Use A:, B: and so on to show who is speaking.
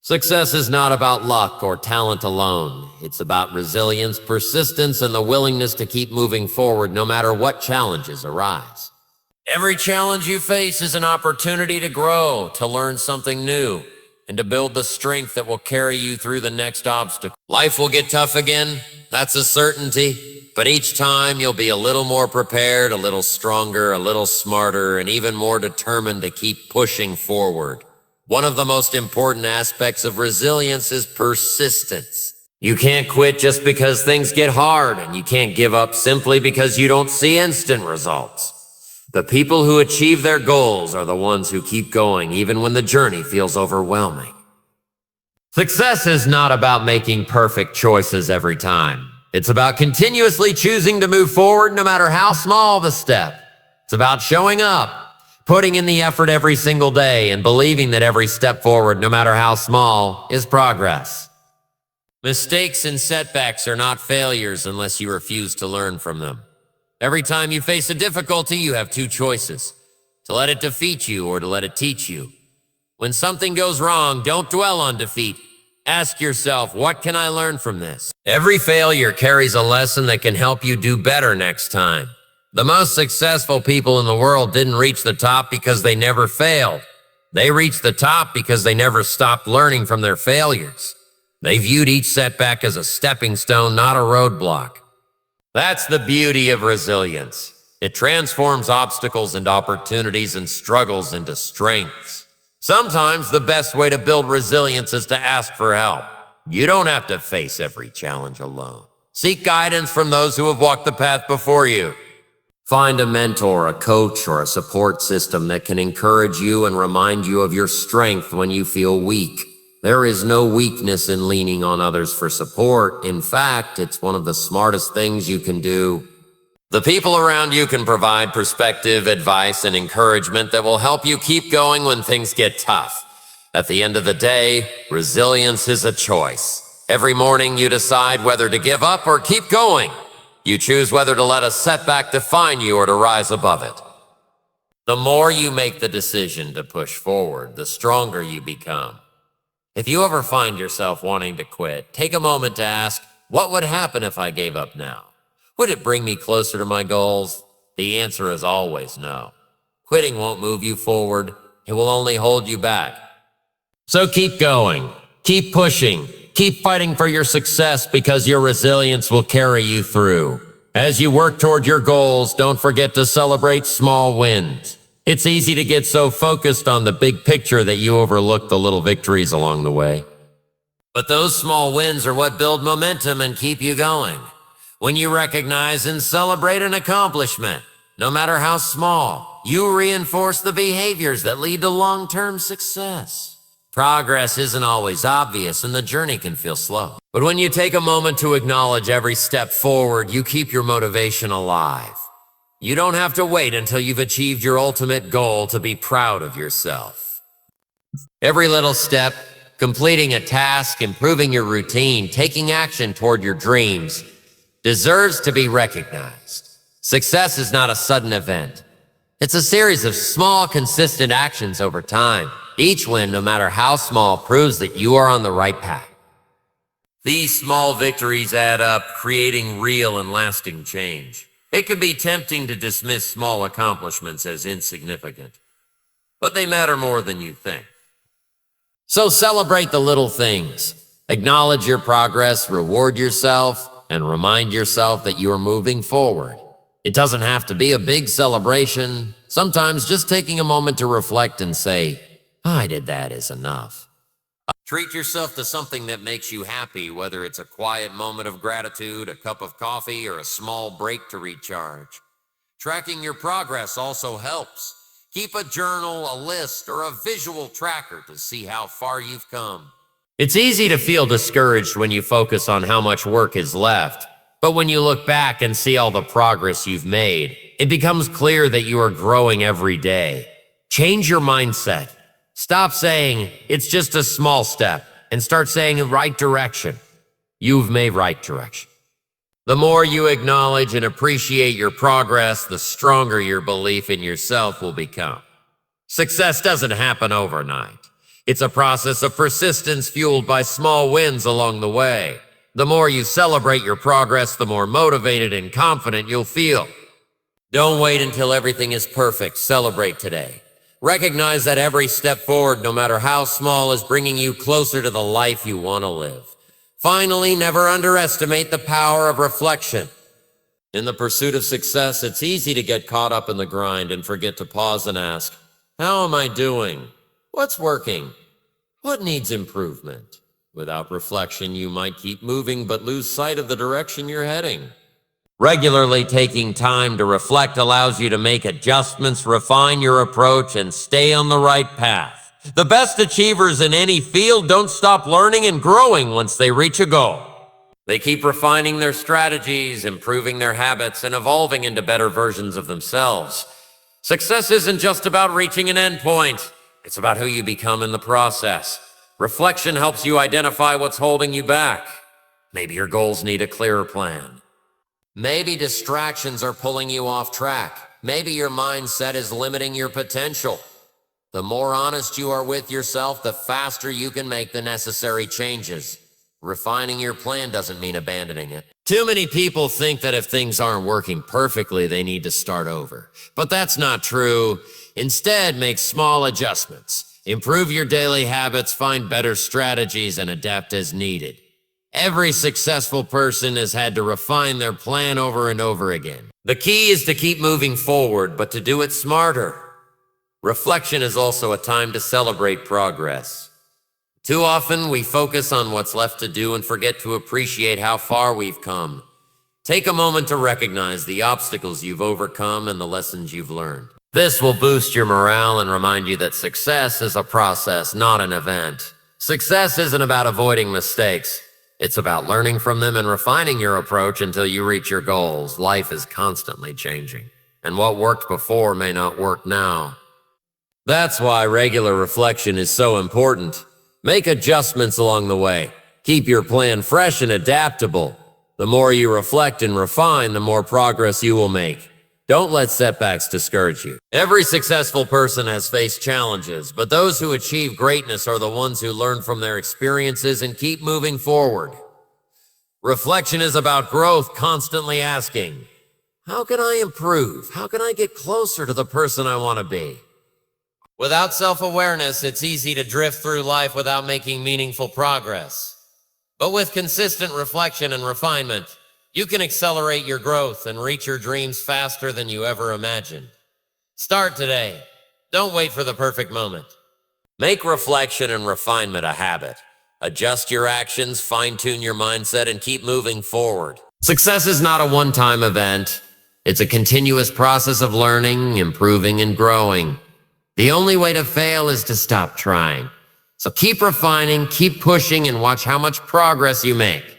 A: Success is not about luck or talent alone. It's about resilience, persistence, and the willingness to keep moving forward no matter what challenges arise. Every challenge you face is an opportunity to grow, to learn something new, and to build the strength that will carry you through the next obstacle. Life will get tough again, that's a certainty, but each time you'll be a little more prepared, a little stronger, a little smarter, and even more determined to keep pushing forward. One of the most important aspects of resilience is persistence. You can't quit just because things get hard, and you can't give up simply because you don't see instant results. The people who achieve their goals are the ones who keep going even when the journey feels overwhelming. Success is not about making perfect choices every time. It's about continuously choosing to move forward no matter how small the step. It's about showing up, putting in the effort every single day, and believing that every step forward, no matter how small, is progress. Mistakes and setbacks are not failures unless you refuse to learn from them. Every time you face a difficulty, you have two choices: to let it defeat you or to let it teach you. When something goes wrong, don't dwell on defeat. Ask yourself, what can I learn from this? Every failure carries a lesson that can help you do better next time. The most successful people in the world didn't reach the top because they never failed. They reached the top because they never stopped learning from their failures. They viewed each setback as a stepping stone, not a roadblock. That's the beauty of resilience. It transforms obstacles into opportunities and struggles into strengths. Sometimes the best way to build resilience is to ask for help. You don't have to face every challenge alone. Seek guidance from those who have walked the path before you. Find a mentor, a coach, or a support system that can encourage you and remind you of your strength when you feel weak. There is no weakness in leaning on others for support. In fact, it's one of the smartest things you can do. The people around you can provide perspective, advice, and encouragement that will help you keep going when things get tough. At the end of the day, resilience is a choice. Every morning you decide whether to give up or keep going. You choose whether to let a setback define you or to rise above it. The more you make the decision to push forward, the stronger you become. If you ever find yourself wanting to quit, take a moment to ask, what would happen if I gave up now? Would it bring me closer to my goals? The answer is always no. Quitting won't move you forward. It will only hold you back. So keep going. Keep pushing. Keep fighting for your success because your resilience will carry you through. As you work toward your goals, don't forget to celebrate small wins. It's easy to get so focused on the big picture that you overlook the little victories along the way. But those small wins are what build momentum and keep you going. When you recognize and celebrate an accomplishment, no matter how small, you reinforce the behaviors that lead to long-term success. Progress isn't always obvious and the journey can feel slow. But when you take a moment to acknowledge every step forward, you keep your motivation alive. You don't have to wait until you've achieved your ultimate goal to be proud of yourself. Every little step, completing a task, improving your routine, taking action toward your dreams, deserves to be recognized. Success is not a sudden event. It's a series of small, consistent actions over time. Each win, no matter how small, proves that you are on the right path. These small victories add up, creating real and lasting change. It can be tempting to dismiss small accomplishments as insignificant, but they matter more than you think. So celebrate the little things. Acknowledge your progress, reward yourself, and remind yourself that you are moving forward. It doesn't have to be a big celebration. Sometimes just taking a moment to reflect and say, I did that is enough. Treat yourself to something that makes you happy, whether it's a quiet moment of gratitude, a cup of coffee, or a small break to recharge. Tracking your progress also helps. Keep a journal, a list, or a visual tracker to see how far you've come. It's easy to feel discouraged when you focus on how much work is left, but when you look back and see all the progress you've made, it becomes clear that you are growing every day. Change your mindset. Stop saying, it's just a small step, and start saying the right direction. You've made right direction. The more you acknowledge and appreciate your progress, the stronger your belief in yourself will become. Success doesn't happen overnight. It's a process of persistence fueled by small wins along the way. The more you celebrate your progress, the more motivated and confident you'll feel. Don't wait until everything is perfect. Celebrate today. Recognize that every step forward, no matter how small, is bringing you closer to the life you want to live. Finally, never underestimate the power of reflection. In the pursuit of success, it's easy to get caught up in the grind and forget to pause and ask, how am I doing? What's working? What needs improvement? Without reflection, you might keep moving but lose sight of the direction you're heading. Regularly taking time to reflect allows you to make adjustments, refine your approach, and stay on the right path. The best achievers in any field don't stop learning and growing once they reach a goal. They keep refining their strategies, improving their habits, and evolving into better versions of themselves. Success isn't just about reaching an endpoint. It's about who you become in the process. Reflection helps you identify what's holding you back. Maybe your goals need a clearer plan. Maybe distractions are pulling you off track. Maybe your mindset is limiting your potential. The more honest you are with yourself, the faster you can make the necessary changes. Refining your plan doesn't mean abandoning it. Too many people think that if things aren't working perfectly, they need to start over. But that's not true. Instead, make small adjustments. Improve your daily habits, find better strategies, and adapt as needed. Every successful person has had to refine their plan over and over again. The key is to keep moving forward, but to do it smarter. Reflection is also a time to celebrate progress. Too often, we focus on what's left to do and forget to appreciate how far we've come. Take a moment to recognize the obstacles you've overcome and the lessons you've learned. This will boost your morale and remind you that success is a process, not an event. Success isn't about avoiding mistakes. It's about learning from them and refining your approach until you reach your goals. Life is constantly changing, and what worked before may not work now. That's why regular reflection is so important. Make adjustments along the way. Keep your plan fresh and adaptable. The more you reflect and refine, the more progress you will make. Don't let setbacks discourage you. Every successful person has faced challenges, but those who achieve greatness are the ones who learn from their experiences and keep moving forward. Reflection is about growth, constantly asking, how can I improve? How can I get closer to the person I want to be? Without self-awareness, it's easy to drift through life without making meaningful progress. But with consistent reflection and refinement, you can accelerate your growth and reach your dreams faster than you ever imagined. Start today. Don't wait for the perfect moment. Make reflection and refinement a habit. Adjust your actions, fine-tune your mindset, and keep moving forward. Success is not a one-time event. It's a continuous process of learning, improving, and growing. The only way to fail is to stop trying. So keep refining, keep pushing, and watch how much progress you make.